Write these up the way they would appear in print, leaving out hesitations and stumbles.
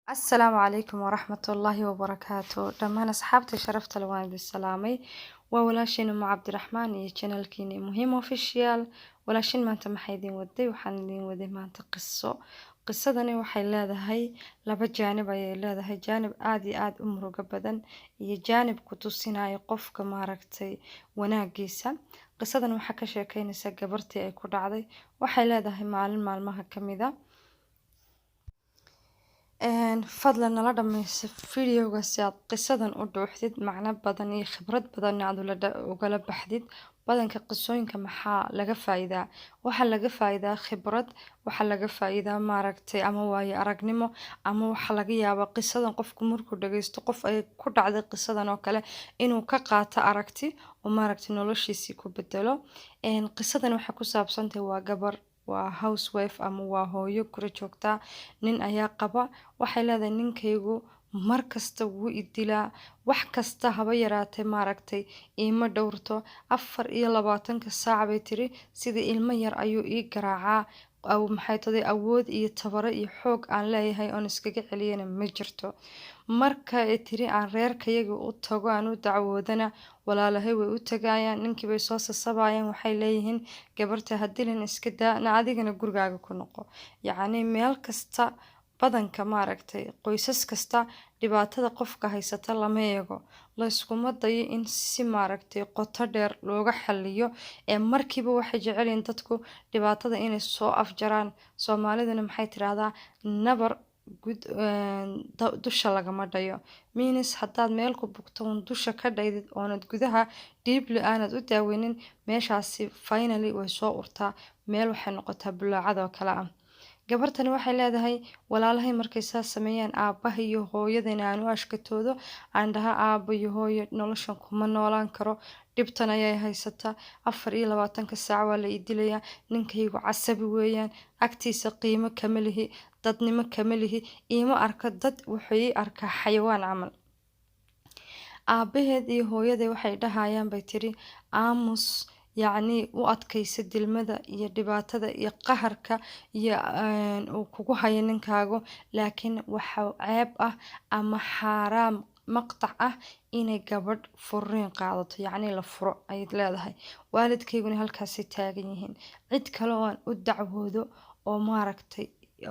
السلام عليكم ورحمة الله وبركاته دمان أصحابتي شرفت الوان بالسلامي وولاشين أم عبد الرحمن iyo channelkiini muhiim official walaashin maanta maxay idin waday waxaan idin waday maanta qisadani waxay leedahay laba jaanib ayay leedahay jaanib aad iyo aad u murugo badan iyo jaanib ku tusinayo qofka maaragtay wanaagiisa qisadan waxa ka sheekeynaysa gabartii ay ku dhacday waxay leedahay maalin maalmaha kamid ah fadlan nala dhammayso fiidiyowga si aad qisadan u dhuuxdid macno badan iyo khibrad badan aad ugala baxdid badanka qisooyinka maxaa laga faa'iidaa waxaa laga faa'iidaa khibrad waxaa laga faa'iidaa maaragtay ama waayo aragnimo ama waxa laga yaabaa qisadan qofku markuu dhageysto qof ay ku dhacday qisadan oo kale inuu ka qaato aragti oo maaragtay noloshiisii ku bedelo qisadan waxay ku saabsantahay waa gabar waa housewife ama waa hooyo guri joogta nin ayaa qaba waxay leedahay ninkaygu markasta wuu idilaa wax kasta haba yaraatee maaragtay iima dhowrto 24 saac bay tiri sidii ilmo yar ayuu ii garaacaa aw maxay tahay awood iyo tabaro iyo xoog aan leeyahay oon iskaga celiyana ma jirto marka ay tiri aan reerkayaga u tago aan u dacwoodana walaalahay way u tagayaan ninkii bay soo sasabayaan waxay leeyihiin gabarta hadilin iska daa adigana gurigaaga ku noqo yacni meel kasta badanka maaragtay qoysas kasta dhibaatada qofka haysata lama eego la iskuma dayo in si maaragtay qoto dheer looga xalliyo markiiba waxay jecelyihiin dadku dhibaatada inay soo afjaraan soomaaliduna maxay tiraahdaa nabar dusha lagama dhayo means haddaad meel ku bugto uun dusha ka dhaydid oonad gudaha deeply aanad u daaweynin meeshaasi finally way soo urtaa meel waxay noqotaa bulaacada oo kale ah gabartani waxay leedahay walaalahay markay saas sameeyaan aabaha iyo hooyadana aan u ashkatoodo aan dhaha aaba iyo hooyo noloshan kuma noolaan karo dhibtan ayay haysataa 24 saac waa la idilayaa ninkaygu casabi weeyaan agtiisa qiimo kama lihi dadnimo kama lihi iima arka dad wuxuu ii arkaa xayawaan camal aabaheed iyo hooyaday waxay dhahayaan bay tiri aamus yacni u adkaysa dilmada iyo dhibaatada iyo qaharka iyo uu kugu hayo ninkaagu laakiin waxa ceeb ah ama xaaraam maqtac ah inay gabadh furiin qaadato yacni la furo ay leedahay waalidkayguna halkaasay taagan yihiin cid kale oo aan u dacwoodo oo maaragtay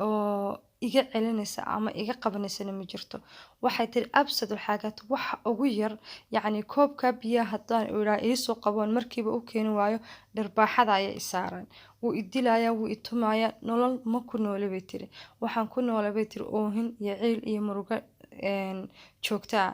oo iga celinaysa ama iga qabanaysa ma jirto waxay tiri absad xaagaad waxa ugu yar yacni koobka biyaha haddaan ilaa iisoo qaboon markiiba u keeni waayo dharbaaxada ayay isaaran wuu idilayaa wuu itumayaa nolol ma ku noole bay tiri waxaan ku noole bay tiri oohin iyo ciil iyo murugo joogtaa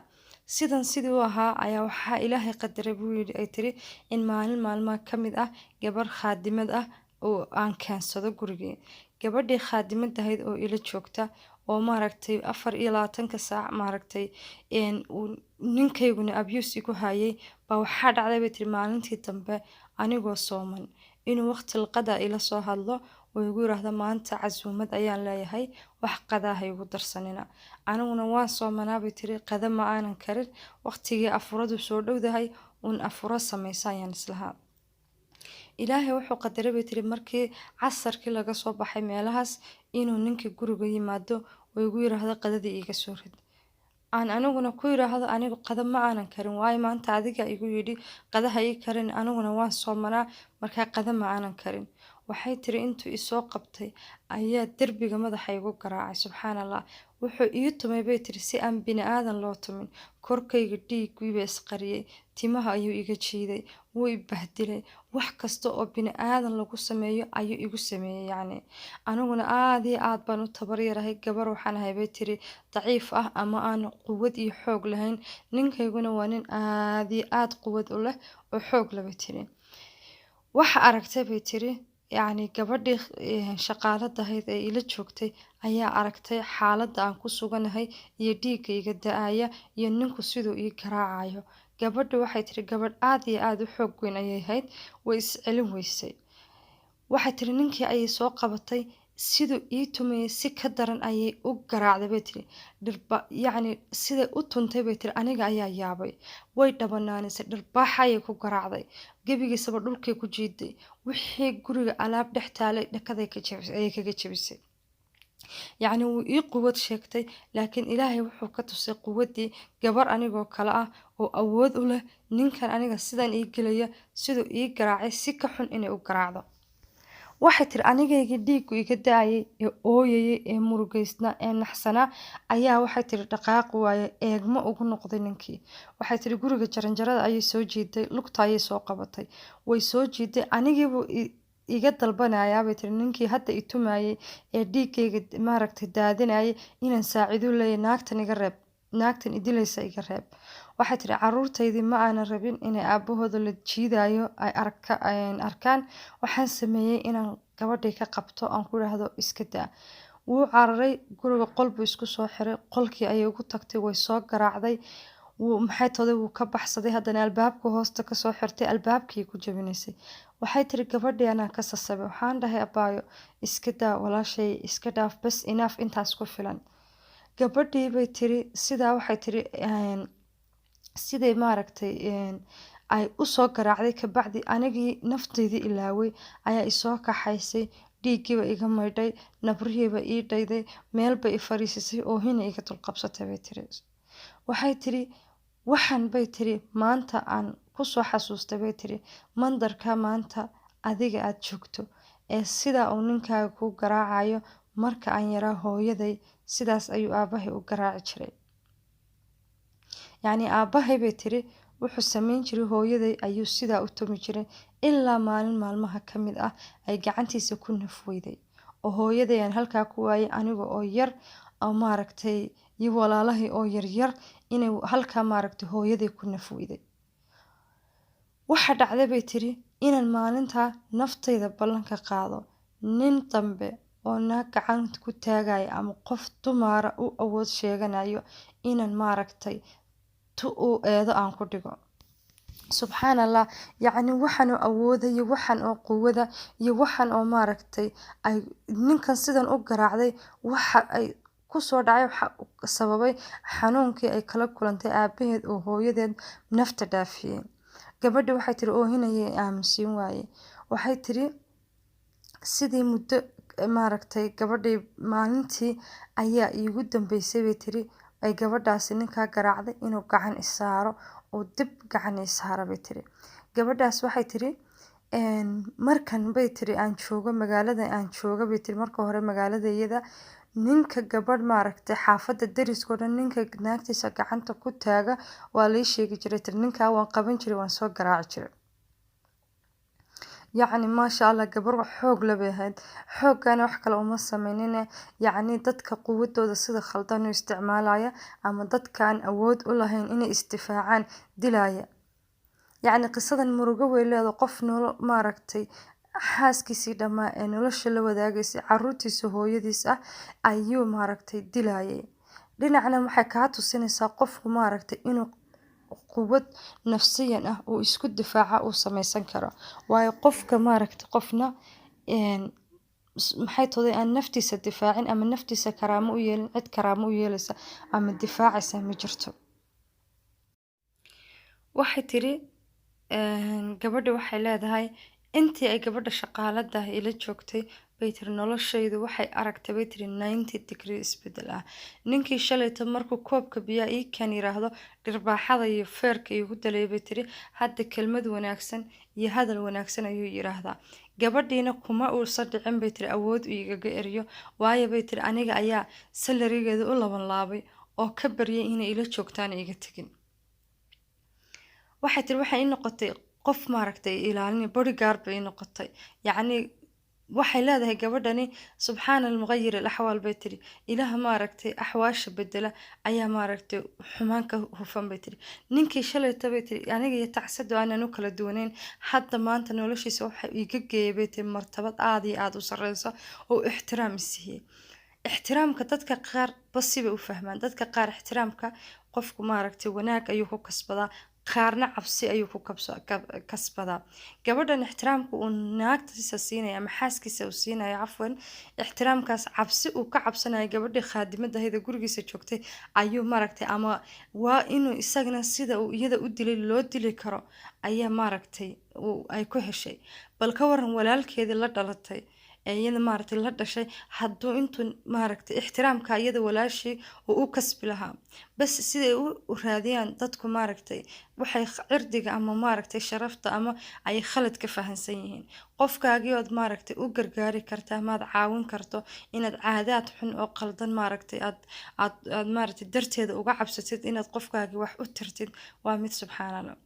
sidan sidii u ahaa ayaa waxaa ilaahay qadaray buu yidhi ay tiri in maalin maalmaha ka mid ah gabar khaadimad ah oo aan keensado gurigii gabadhii khaadimad ahayd oo ila joogta oo maaragtay 24 saac maaragtay ninkayguna abuse igu hayay baa waxaa dhacday bay tiri maalintii dambe anigoo sooman inuu waqti qada ila soo hadlo oo igu yiraahdo maanta casuumad ayaan leeyahay wax qadaha igu darsanina aniguna waan soomanaa bay tiri qada ma aanan karin waqtigii afuradu soo dhowdahay uun afuro sameysayaan islaha ilaahay wuxuu qadaray bay tiri markii casarkii laga soo baxay meelahaas inuu ninkii guriga yimaado oo igu yiraahdo qadadii iga soo rid aniguna ku yiraahdo anigu qada ma aanan karin waayo maanta adiga igu yidhi qadaha ii karin aniguna waan soomanaa markaa qada ma aanan karin waxay tiri intuu isoo qabtay ayaa derbiga madaxa igu garaacay subxaanallah wuxuu ii tumay bay tiri si aan bini aadan loo tumin korkayga dhiiggiiba isqariyay timaha ayuu iga jiiday wuu i bahdilay wax kasta oo bini aadan lagu sameeyo ayuu igu sameeyay yacni aniguna aad iyo aad baan u tabar yarahay gabar waxaan ahay bay tiri daciif ah ama aan quwad iyo xoog lahayn ninkayguna waa nin aad iyo aad quwad u leh oo xoog leh bay tiri waxa aragtay bay tiri yacni gabadhii shaqaalada ahayd ee ila joogtay ayaa aragtay xaaladda aan ku suganahay iyo dhiigga iga da-aya iyo ninku siduu ii garaacayo gabadhu waxay tiri gabadh aad iyo aad u xoog weyn ayay ahayd way is celin weysay waxay tiri ninkii ayay soo qabatay siduu ii tumayay si ka daran ayay u garaacday bay tiri yacni siday u tuntay bay tiri aniga ayaa yaabay way dhabanaanaysay dharbaaxa ayay ku garaacday gebigiisaba dhulkay ku jiiday wixii guriga alaab dhex taalay dhakaday ayay kaga jebisay yacni wuu ii quwad sheegtay laakiin ilaahay wuxuu ka tusay quwaddii gabar anigoo kale ah oo awood u leh ninkan aniga sidan ii gelaya siduu ii garaacay si ka xun inay u garaacdo. Waxay tiri anigaygii dhiiggu iga da'ayay ee ooyayay ee murugaysnaa ee naxsanaa ayaa waxay tiri dhaqaaqi waaye eegmo ugu noqday ninkii. Waxay tiri guriga jaranjarada ayay soo jiiday lugta ayay soo qabatay way soo jiiday anigiibuu iga dalbanayaa bay tiri ninkii hadda i tumayay ee dhiiggayga daadinayay inaan saaciduu leeyahay naagtan iga reeb naagtan idilaysa iga reeb. Waxay tiri caruurtaydii ma aanan rabin inay aabahooda la jiidayo ay arkaan waxaan sameeyay inaan gabadhay ka qabto aan ku idhaahdo iska daa. Wuu cararay guriga qol buu isku soo xiray qolkii ayay ugu tagtay way soo garaacday wuu ka baxsaday haddana albaabka hoosta kasoo xirtay albaabkii ku jabinaysay. Waxay tiri gabadhii anaa ka sasabay waxaan dhahay abaayo iska daa walaashay iska dhaaf bas enough intaas ku filan. Gabadhii bay tiri sidaa waxay tiri siday ay u soo garaacday kabacdi anigii nafteydii ilaaway ayaa isoo kaxaysay dhiiggiiba iga maydhay nabrihiiba ii dhayday meelba i fariisisay oohina iga dulqabsatay bay tiri. Waxay tiri waxaan bay tiri maanta aan kusoo xasuustay bay tiri mandarka maanta adiga aad joogto ee sidaa uu ninkaaga kuu garaacayo marka aan yaraa hooyaday sidaas ayuu aabahay u garaaci jiray. yacni aabahay bay tiri wuxuu samayn jiray hooyaday ayuu sidaa u tumi jiray ilaa maalin maalmaha ka mid ah ay gacantiisa ku nafweyday oo hooyaday aan halkaa ku waayay aniga oo yar oo iyo walaalahay oo yaryar inay halkaa hooyaday ku nafweyday. Waxa dhacday bay tiri inaan maalintaa naftayda ballanka qaado nin dambe oo naag gacanta ku taagayo ama qof dumara u awood sheeganayo inaan tu uu eedo aan ku dhigo. Subxaanallah yacni waxaan oo awooda iyo waxaan oo quwada iyo waxaan oo ay ninkan sidan u garaacday waxa ay kusoo dhacay waxa sababay xanuunkii ay kala kulantay aabaheed oo hooyadeed nafta dhaafiyay. Gabadhi waxay tiri oohinayay aaminsiin waaye. Waxay tiri sidii muddo gabadhii maalintii ayaa iigu dambeysay bay tiri ay gabadhaasi ninkaa garaacday inuu gacan i saaro oo dib gacan i saaro bay tiri. Gabadhaas waxay tiri markan bay tiri aan joogo magaalada aan jooga bay tiri marka hore magaaladayada ninka gabadh xaafadda deriskoo dhan ninka naagtiisa gacanta ku taaga waa lii sheegi jiray tiri ninkaa waan qaban jiray waan soo garaaci jiray. yacni maasha Allah gabar wax xoog leh bay ahayd xooggaana wax kale uma sameynine yacni dadka quwadooda sida khaldan u isticmaalaya ama dadkaan awood u lahayn inay isdifaacaan dilaya. yacni qisadan murugo way leedahay qof xaaskiisii dhammaa ee nolosha la wadaagaysay caruurtiisa hooyadiis ah ayuu dilayay. Dhinacna waxay kaa tusinaysaa qofku inuu quwad nafsiyan ah uu isku difaaca uu samaysan karo waayo qofka qofna aan naftiisa difaacin ama naftiisa karaamo u yeelin cid karaamo u yeelaysa ama difaacaysa ma jirto. Waxay tiri gabadha waxay leedahay intii ay gabadha shaqaalada ila joogtay bay tiri noloshaydu waxay aragtay bay tiri 90 degree isbedel ah. Ninkii shalayta markuu koobka biyaa ii kan yiraahdo dhirbaaxada iyo feerka igu dalay bay tiri hadda kelmad wanaagsan iyo hadal wanaagsan ayuu yiraahdaa. Gabadhiina kuma uusan dhicin bay tiri awood u igaga eriyo waayo bay tiri aniga ayaa salarigeeda u laban laabay oo ka baryay inay ila joogtaan iga tagin. Waxay tiri waxay noqotay qof ilaalin bodyguard bay noqotay yacni waxay leedahay gabadhani subxaan almughayir alaxwaal bay tiri ilaah axwaasha bedela ayaa xumaan ka hufan bay tiri ninkii shalayta bay tiri aniga iyo tacsado aanan u kala duwaneyn hadda maanta noloshiisa waxa iga geeyay bay tiri martabad aad iyo aad u sareyso oo ixtiraam siiyay. ixtiraamka dadka qaar basiba u fahmaan dadka qaar ixtiraamka qofku wanaag ayuu ku kasbadaa qaarna cabsi ayuu ku kasbadaa. Gabadhan ixtiraamku uu naagtiisa siinaya ama xaaskiisa uu siinaya cafwan ixtiraamkaas cabsi uu ka cabsanayo gabadhii khaadimada ahayd gurigiisa joogtay ayuu ama waa inuu isagana sida uu iyada u dilay loo dili karo ayaa ay ku heshay. Bal ka waran walaalkeedii la dhalatay iyada maaragtay la dhashay hadduu intuu maaragtay ixtiraamka iyada walaashii uu u kasbi lahaa bas siday u raadiyaan dadku maaragtay waxay cirdiga ama maaragtay sharafta ama ay khalad ka fahansan yihiin qofkaagii ood maaragtay u gargaari kartaa maad caawin karto inaad caadaad xun oo qaldan maaragtay aad maaragtay darteeda uga cabsatid inaad qofkaagii wax u tirtid waa mid subxaanallah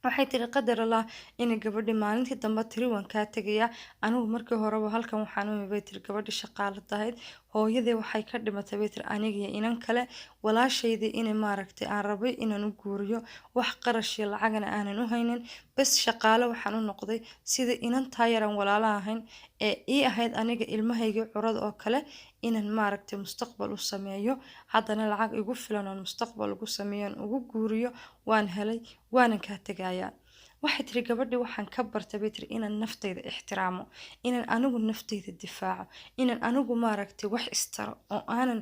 waxay tiri qadar allah inay gabadhi maalintii dambe tiri waan kaa tegayaa anigu markii horeba halkan waxaan u imi bay tiri gabadhi shaqaalo tahayd hooyadii waxay ka dhimatay bay tiri aniga iyo inan kale walaashaydii inay maaragtay aan rabay inaan u guuriyo wax qarash iyo lacagna aanan u haynin bas shaqaale waxaan u noqday sida inantaa yaran walaala ahayn ee ii ahayd aniga ilmahaygii curad oo kale inaan maaragtay mustaqbal u sameeyo haddana lacag igu filan oon mustaqbal ugu sameeyo ugu guuriyo waan helay waanan kaa tegayaa waxay tiri gabadhii waxaan ka bartay bay tiri inaan naftayda ixtiraamo inaan anigu naftayda difaaco inaan anigu maaragtay wax istaro oo aanan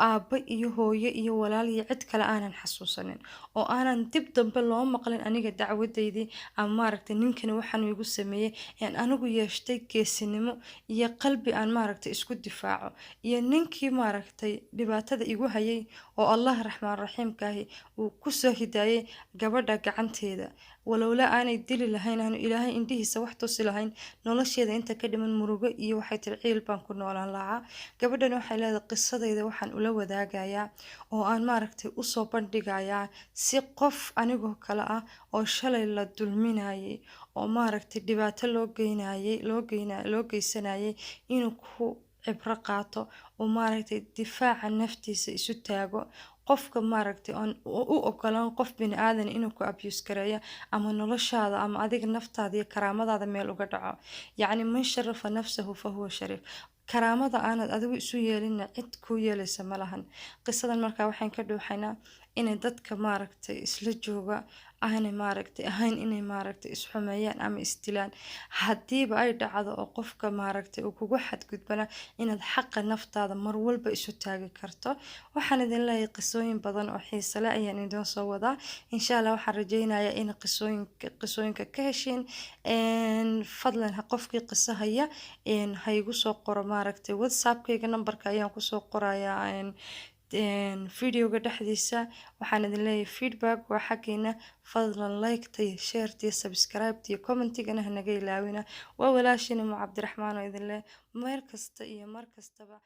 aabba iyo hooyo iyo walaal iyo cid kale aanan xasuusanin oo aanan dib dambe loo maqlin aniga dacwadaydii ama maaragtay ninkani waxaan igu sameeyey aan anigu yeeshtay geesinimo iyo qalbi aan maaragtay isku difaaco iyo ninkii maaragtay dhibaatada igu hayay oo allah raxmaan raxiimkaahi uu kusoo hidaayay gabadha gacanteeda walowla aanay dili lahayn aanu ilaahay indhihiisa wax tusi lahayn nolosheeda inta ka dhiman murugo iyo waxay tiri ciil baan ku noolaan lahaa gabadhan waxay leedahay qisadayda waxaan ula wadaagayaa oo aan maaragtay usoo bandhigayaa si qof anigoo kale ah oo shalay la dulminayay oo maaragtay dhibaato loo geysanayay inuu ku cibro qaato oo maaragtay difaaca naftiisa isu taago qofka maaragtay aan u ogolaan qof bini aadan inuu ku abuse gareeyo ama noloshaada ama adiga naftaada iyo karaamadaada meel uga dhaco yacni man sharafa nafsahu fa huwa shariif karaamada aanad adigu isu yeelina cid kuu yeelaysa ma lahan qisadan markaa waxaan ka dhuuxaynaa inay dadka maaragtay isla jooga aanay maaragtay ahayn inay maaragtay isxumeeyaan ama isdilaan haddiiba ay dhacdo oo qofka maaragtay uu kugu xadgudbana inaad xaqa naftaada mar walba isu taagi karto waxaan idin leeyahay qisooyin badan oo xiise leh ayaan idin soo wadaa insha allah waxaan rajeynayaa in qisooyinka ka heshiin fadlan qofkii qiso haya ha igu soo qoro maaragtay whatsappkayga nambarka ayaan kusoo qorayaa videoga dhexdiisa waxaan idin leeyahay feedback waa xaggeena fadlan like-ta iyo share-ta iyo subscribe-ta iyo commentigana hanaga ilaawina waa walaashina mu cabdiraxmaan oo idin leh meel kasta iyo mar kastaba